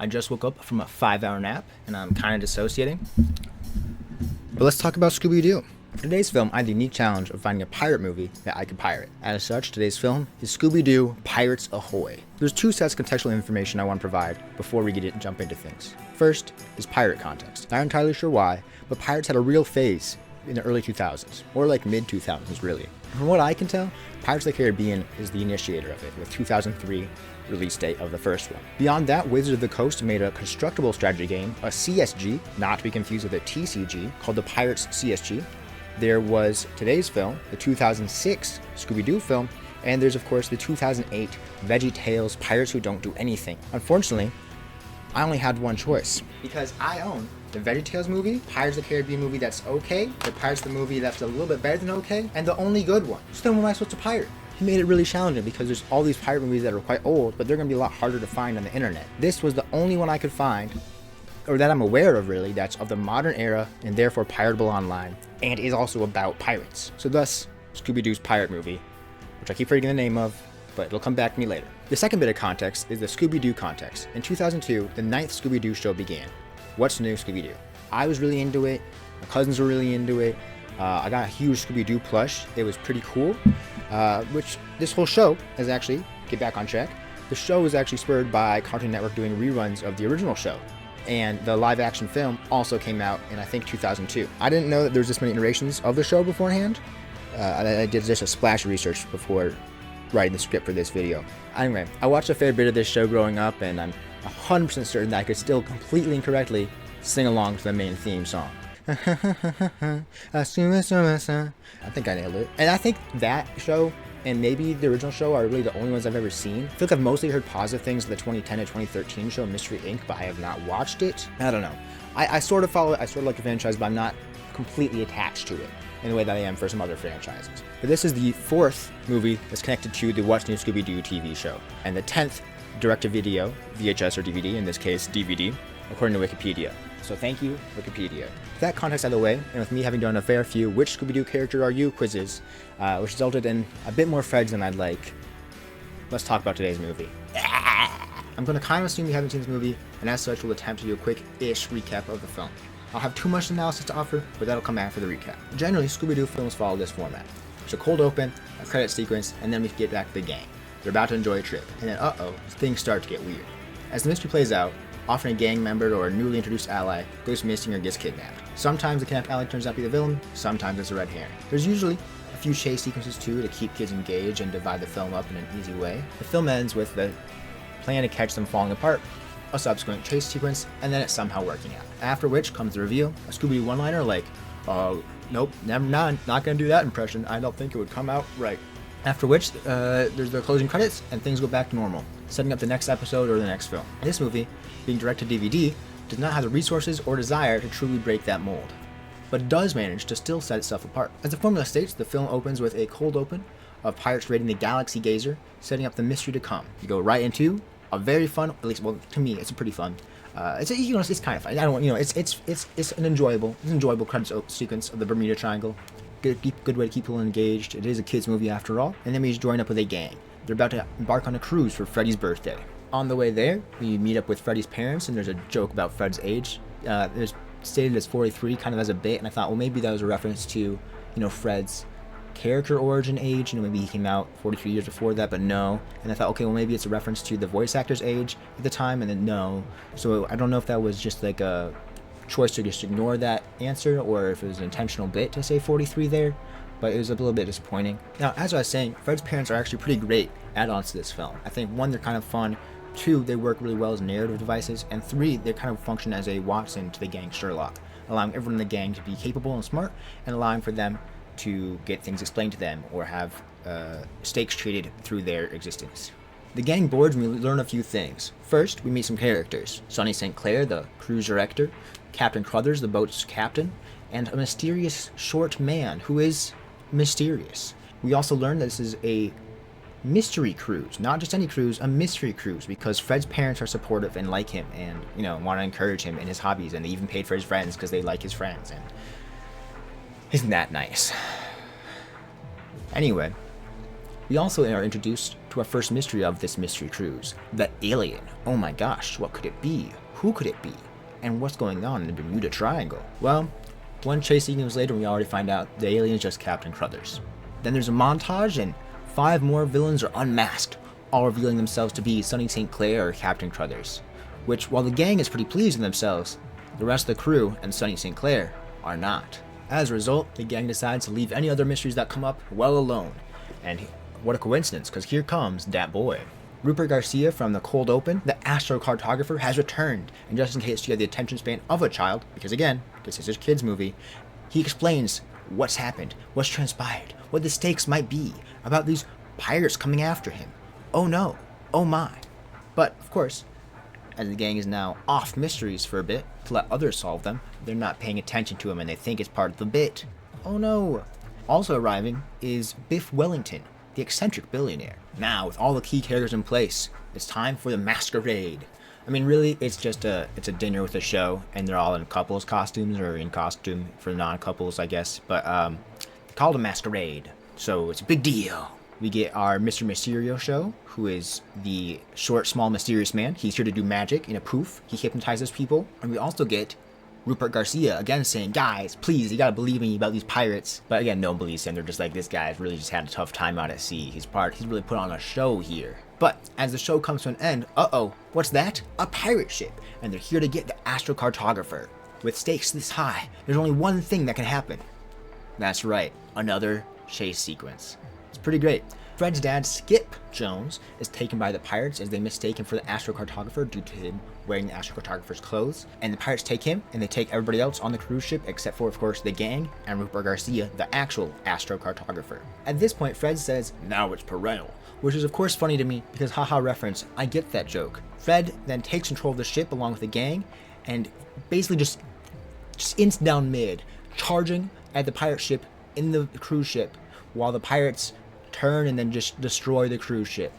I just woke up from a 5-hour nap and I'm kind of dissociating. But let's talk about Scooby-Doo. For today's film, I had the unique challenge of finding a pirate movie that I could pirate. As such, today's film is Scooby-Doo Pirates Ahoy. There's two sets of contextual information I want to provide before we jump into things. First is pirate context. Not entirely sure why, but pirates had a real phase in the early 2000s, or like mid-2000s really. From what I can tell, Pirates of the Caribbean is the initiator of it, with 2003 release date of the first one. Beyond that, Wizards of the Coast made a constructible strategy game, a CSG, not to be confused with a TCG, called the Pirates CSG. There was today's film, the 2006 Scooby-Doo film, and there's of course the 2008 VeggieTales Pirates Who Don't Do Anything. Unfortunately, I only had one choice, because I own the VeggieTales movie, Pirates of the Caribbean movie that's okay, the Pirates of the movie that's a little bit better than okay, and the only good one. So then what am I supposed to pirate? He made it really challenging because there's all these pirate movies that are quite old, but they're going to be a lot harder to find on the internet. This was the only one I could find, or that I'm aware of really, that's of the modern era and therefore piratable online, and is also about pirates. So thus, Scooby-Doo's pirate movie, which I keep forgetting the name of, but it'll come back to me later. The second bit of context is the Scooby-Doo context. In 2002, the 9th Scooby-Doo show began. What's new, Scooby-Doo? I was really into it, my cousins were really into it. I got a huge Scooby-Doo plush. It was pretty cool, which this whole show is actually, get back on track, the show was actually spurred by Cartoon Network doing reruns of the original show. And the live action film also came out in, I think, 2002. I didn't know that there was this many iterations of the show beforehand. I did just a splash of research before writing the script for this video. Anyway, I watched a fair bit of this show growing up, and I'm 100% certain that I could still completely and correctly sing along to the main theme song. I think I nailed it. And I think that show and maybe the original show are really the only ones I've ever seen. I feel like I've mostly heard positive things of the 2010 to 2013 show Mystery Inc., but I have not watched it. I don't know. I sort of follow it. I sort of like the franchise, but I'm not completely attached to it in the way that I am for some other franchises. But this is the 4th movie that's connected to the What's New Scooby-Doo TV show, and the 10th direct-to-video, VHS or DVD, in this case DVD, according to Wikipedia. So thank you, Wikipedia. With that context out of the way, and with me having done a fair few which Scooby-Doo character are you quizzes, which resulted in a bit more Freds than I'd like, let's talk about today's movie. I'm going to kind of assume you haven't seen this movie, and as such will attempt to do a quick-ish recap of the film. I'll have too much analysis to offer, but that'll come after the recap. Generally, Scooby-Doo films follow this format. There's a cold open, a credit sequence, and then we get back to the gang. They're about to enjoy a trip, and then things start to get weird. As the mystery plays out, often a gang member or a newly introduced ally goes missing or gets kidnapped. Sometimes the kidnapped ally turns out to be the villain, sometimes it's a red herring. There's usually a few chase sequences too to keep kids engaged and divide the film up in an easy way. The film ends with the plan to catch them falling apart, a subsequent chase sequence, and then it somehow working out. After which comes the reveal, a Scooby-Doo one-liner like, nope, never mind, not gonna do that impression, I don't think it would come out right. After which, there's the closing credits, and things go back to normal, setting up the next episode or the next film. This movie, being direct-to-DVD, does not have the resources or desire to truly break that mold, but does manage to still set itself apart. As the formula states, the film opens with a cold open of pirates raiding the Galaxy Gazer, setting up the mystery to come. You go right into a very fun, at least, well, to me, it's a pretty fun. It's kind of fun. I don't, it's an enjoyable credits sequence of the Bermuda Triangle. Good way to keep people engaged. It is a kids movie after all. And then we join up with a gang. They're about to embark on a cruise for Freddy's birthday. On the way there, we meet up with Freddy's parents, and there's a joke about Fred's age. There's stated as 43, kind of as a bit, and I thought, well, maybe that was a reference to, Fred's character origin age. Maybe he came out 43 years before that, but no. And I thought, okay, well, maybe it's a reference to the voice actor's age at the time, and then no. So I don't know if that was just like a choice to just ignore that answer, or if it was an intentional bit to say 43 there, but it was a little bit disappointing. Now, as I was saying, Fred's parents are actually pretty great add-ons to this film. I think 1, they're kind of fun, 2, they work really well as narrative devices, and 3, they kind of function as a Watson to the gang Sherlock, allowing everyone in the gang to be capable and smart, and allowing for them to get things explained to them or have stakes treated through their existence. The gang boards, and we learn a few things. First, we meet some characters. Sonny St. Clair, the cruise director, Captain Crothers, the boat's captain, and a mysterious short man who is mysterious. We also learn that this is a mystery cruise, not just any cruise, a mystery cruise, because Fred's parents are supportive and like him and, want to encourage him in his hobbies, and they even paid for his friends because they like his friends, and isn't that nice? Anyway, We also are introduced to our first mystery of this mystery cruise, the alien. Oh my gosh, what could it be? Who could it be? And what's going on in the Bermuda Triangle? Well, one chase sequence later, we already find out the alien is just Captain Crothers. Then there's a montage, and 5 more villains are unmasked, all revealing themselves to be Sonny St. Clair or Captain Crothers. Which, while the gang is pretty pleased with themselves, the rest of the crew and Sonny St. Clair are not. As a result, the gang decides to leave any other mysteries that come up well alone. And what a coincidence, because here comes that boy. Rupert Garcia from the cold open, the astrocartographer, has returned, and just in case you have the attention span of a child, because again, this is a kid's movie, he explains what's happened, what's transpired, what the stakes might be, about these pirates coming after him. Oh no, oh my. But, of course, as the gang is now off mysteries for a bit, to let others solve them, they're not paying attention to him and they think it's part of the bit. Oh no. Also arriving is Biff Wellington, the eccentric billionaire. Now, with all the key characters in place, it's time for the masquerade. I mean, really, it's a dinner with a show, and they're all in couples costumes, or in costume for non-couples, I guess. But called a masquerade, so it's a big deal. We get our Mr. Mysterio show, who is the short, small, mysterious man. He's here to do magic in a poof. He hypnotizes people. And we also get Rupert Garcia again saying, guys, please, you gotta believe in me about these pirates. But again, no one believes him. They're just like, this guy's really just had a tough time out at sea. He's really put on a show here. But as the show comes to an end, what's that? A pirate ship. And they're here to get the astrocartographer. With stakes this high, there's only one thing that can happen. That's right, another chase sequence. It's pretty great. Fred's dad, Skip Jones, is taken by the pirates as they mistake him for the astrocartographer due to him wearing the astrocartographer's clothes. And the pirates take him, and they take everybody else on the cruise ship, except for, of course, the gang and Rupert Garcia, the actual astrocartographer. At this point, Fred says, now it's perennial, which is of course funny to me because haha reference, I get that joke. Fred then takes control of the ship along with the gang, and basically just ints down mid, charging at the pirate ship in the cruise ship, while the pirates turn and then just destroy the cruise ship.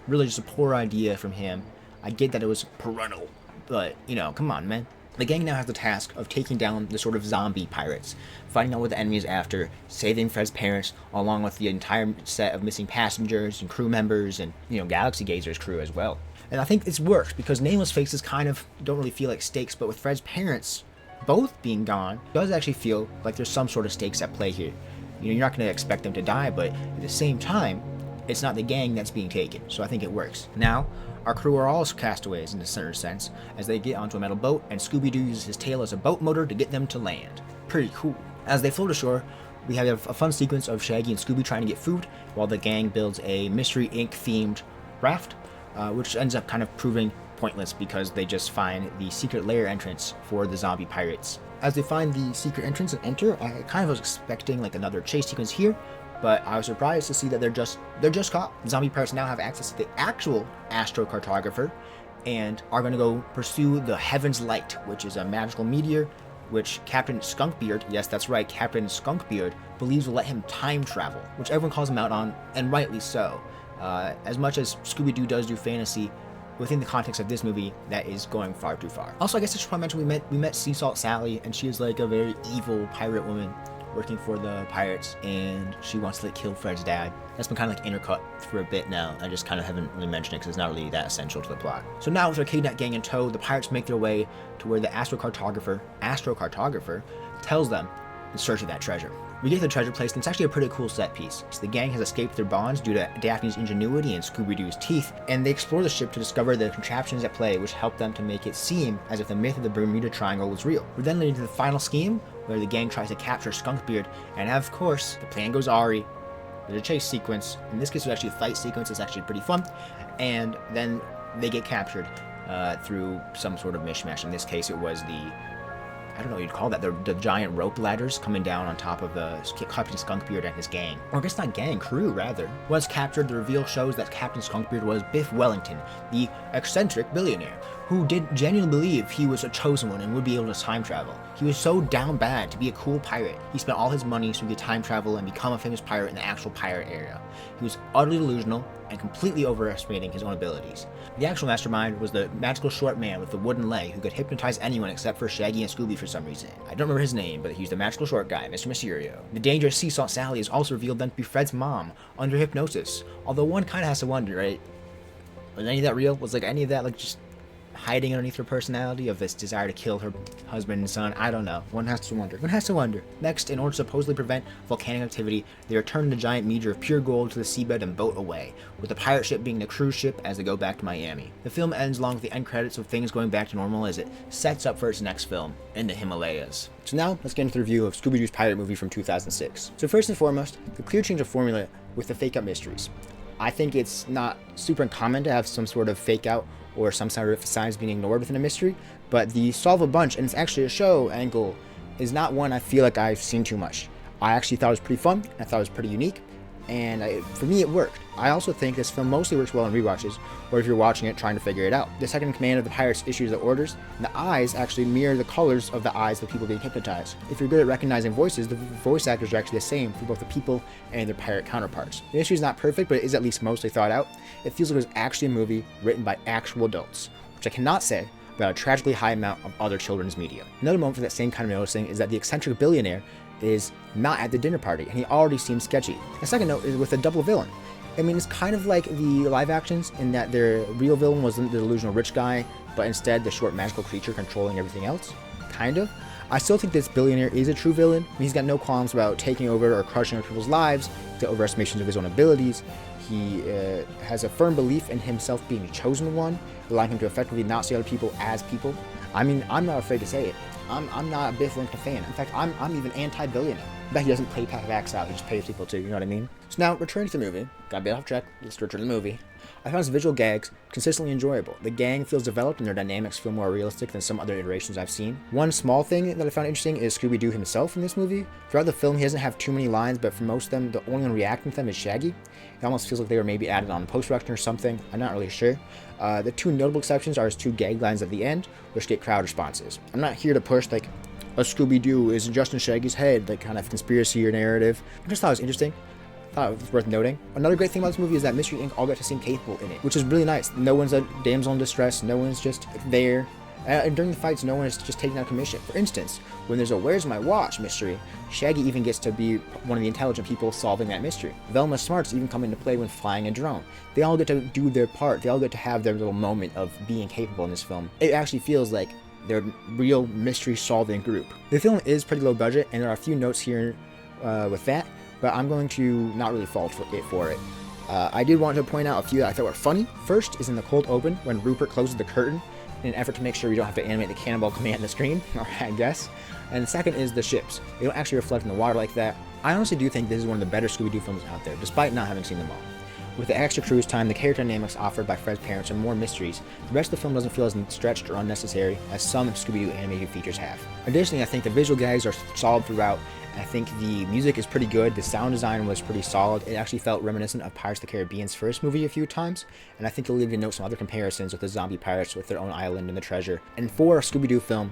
Really just a poor idea from him. I get that it was parental, but, come on, man. The gang now has the task of taking down the sort of zombie pirates, finding out what the enemy is after, saving Fred's parents, along with the entire set of missing passengers and crew members and, Galaxy Gazer's crew as well. And I think it's works because Nameless Faces kind of don't really feel like stakes, but with Fred's parents both being gone, it does actually feel like there's some sort of stakes at play here. You're not going to expect them to die, but at the same time, it's not the gang that's being taken, so I think it works. Now, our crew are all castaways in a certain sense, as they get onto a metal boat, and Scooby-Doo uses his tail as a boat motor to get them to land. Pretty cool. As they float ashore, we have a fun sequence of Shaggy and Scooby trying to get food, while the gang builds a Mystery Inc.-themed raft, which ends up kind of proving pointless because they just find the secret lair entrance for the zombie pirates. As they find the secret entrance and enter, I kind of was expecting like another chase sequence here, but I was surprised to see that they're just caught. The zombie pirates now have access to the actual astrocartographer and are going to go pursue the Heaven's Light, which is a magical meteor which Captain Skunkbeard, yes that's right, Captain Skunkbeard, believes will let him time travel, which everyone calls him out on, and rightly so. As much as Scooby-Doo does do fantasy, within the context of this movie, that is going far too far. Also, I guess I should probably mention we met Sea Salt Sally, and she is like a very evil pirate woman working for the pirates, and she wants to kill Fred's dad. That's been kind of like intercut for a bit now. I just kind of haven't really mentioned it because it's not really that essential to the plot. So now with our kidnap gang in tow, the pirates make their way to where the astrocartographer tells them in search of that treasure. We get to the treasure place, and it's actually a pretty cool set piece. So the gang has escaped their bonds due to Daphne's ingenuity and Scooby-Doo's teeth, and they explore the ship to discover the contraptions at play, which help them to make it seem as if the myth of the Bermuda Triangle was real. We then lead into the final scheme, where the gang tries to capture Skunkbeard, and of course, the plan goes awry. There's a chase sequence. In this case, it's actually a fight sequence. It's actually pretty fun, and then they get captured through some sort of mishmash. In this case, it was I don't know what you'd call that, the giant rope ladders coming down on top of the Captain Skunkbeard and his gang. Or I guess not gang, crew rather. Once captured, the reveal shows that Captain Skunkbeard was Biff Wellington, the eccentric billionaire, who did genuinely believe he was a chosen one and would be able to time travel. He was so down bad to be a cool pirate. He spent all his money so he could time travel and become a famous pirate in the actual pirate era. He was utterly delusional and completely overestimating his own abilities. The actual mastermind was the magical short man with the wooden leg who could hypnotize anyone except for Shaggy and Scooby for some reason. I don't remember his name, but he's the magical short guy, Mr. Mysterio. The dangerous sea salt Sally is also revealed then to be Fred's mom under hypnosis. Although one kind of has to wonder, right? Was any of that real? Was like any of that like just hiding underneath her personality of this desire to kill her husband and son? I don't know. One has to wonder. Next, in order to supposedly prevent volcanic activity, they return the giant meteor of pure gold to the seabed and boat away, with the pirate ship being the cruise ship as they go back to Miami. The film ends along with the end credits of things going back to normal as it sets up for its next film, in the Himalayas. So now, let's get into the review of Scooby-Doo's pirate movie from 2006. So first and foremost, the clear change of formula with the fake-out mysteries. I think it's not super uncommon to have some sort of fake-out or some sort of signs being ignored within a mystery, but the solve a bunch and it's actually a show angle is not one I feel like I've seen too much. I actually thought it was pretty fun, I thought it was pretty unique, and for me it worked. I also think this film mostly works well in rewatches, or if you're watching it trying to figure it out. The second in command of the pirates issues the orders, and the eyes actually mirror the colors of the eyes of the people being hypnotized. If you're good at recognizing voices, the voice actors are actually the same for both the people and their pirate counterparts. The issue is not perfect, but it is at least mostly thought out. It feels like it was actually a movie written by actual adults, which I cannot say about a tragically high amount of other children's media. Another moment for that same kind of noticing is that the eccentric billionaire is not at the dinner party, and he already seems sketchy. A second note is with a double villain. I mean, it's kind of like the live actions in that their real villain wasn't the delusional rich guy, but instead the short magical creature controlling everything else. Kind of. I still think this billionaire is a true villain. I mean, he's got no qualms about taking over or crushing other people's lives, the overestimations of his own abilities. He has a firm belief in himself being a chosen one, allowing him to effectively not see other people as people. I mean, I'm not afraid to say it. I'm not a Biff Lincoln fan. In fact, I'm even anti-billionaire. I bet he doesn't play backs out, he just pays people too, you know what I mean? So now, returning to the movie. Got a bit off track, let's return to the movie. I found its visual gags consistently enjoyable. The gang feels developed and their dynamics feel more realistic than some other iterations I've seen. One small thing that I found interesting is Scooby-Doo himself in this movie. Throughout the film, he doesn't have too many lines, but for most of them, the only one reacting to them is Shaggy. It almost feels like they were maybe added on post-production or something. I'm not really sure. The two notable exceptions are his two gag lines at the end, which get crowd responses. I'm not here to push, like, a Scooby-Doo isn't just in Shaggy's head, like kind of conspiracy or narrative. I just thought it was interesting. Thought it was worth noting. Another great thing about this movie is that Mystery Inc. all got to seem capable in it, which is really nice. No one's a damsel in distress, no one's just there. And during the fights, no one is just taking out commission. For instance, when there's a "Where's my watch?" mystery, Shaggy even gets to be one of the intelligent people solving that mystery. Velma Smarts even come into play when flying a drone. They all get to do their part. They all get to have their little moment of being capable in this film. It actually feels like they're real mystery-solving group. The film is pretty low budget, and there are a few notes here with that, but I'm going to not really fault for it. I did want to point out a few that I thought were funny. First is in the cold open, when Rupert closes the curtain in an effort to make sure we don't have to animate the cannonball command on the screen, or I guess. And the second is the ships. They don't actually reflect in the water like that. I honestly do think this is one of the better Scooby-Doo films out there, despite not having seen them all. With the extra cruise time, the character dynamics offered by Fred's parents, and more mysteries, the rest of the film doesn't feel as stretched or unnecessary as some Scooby-Doo animated features have. Additionally, I think the visual gags are solid throughout, and I think the music is pretty good. The sound design was pretty solid. It actually felt reminiscent of Pirates of the Caribbean's first movie a few times, and I think you'll even note some other comparisons with the zombie pirates with their own island and the treasure. And for a Scooby-Doo film,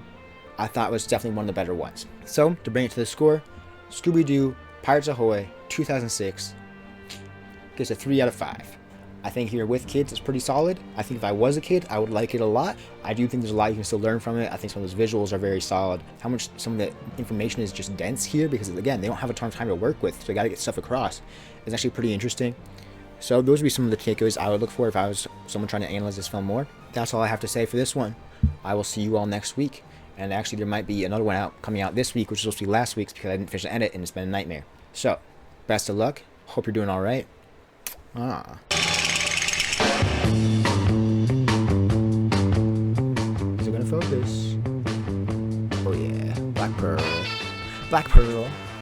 I thought it was definitely one of the better ones. So, to bring it to the score, Scooby-Doo Pirates Ahoy 2006 gives a 3 out of 5. I think if you're with kids, it's pretty solid. I think if I was a kid, I would like it a lot. I do think there's a lot you can still learn from it. I think some of those visuals are very solid. How much some of the information is just dense here, because again, they don't have a ton of time to work with, so they gotta get stuff across. It's actually pretty interesting. So those would be some of the takeaways I would look for if I was someone trying to analyze this film more. That's all I have to say for this one. I will see you all next week. And actually, there might be another one coming out this week, which was supposed to be last week's because I didn't finish the edit and it's been a nightmare. So, best of luck. Hope you're doing all right. Is it gonna focus? Oh yeah, Black Pearl. Black Pearl.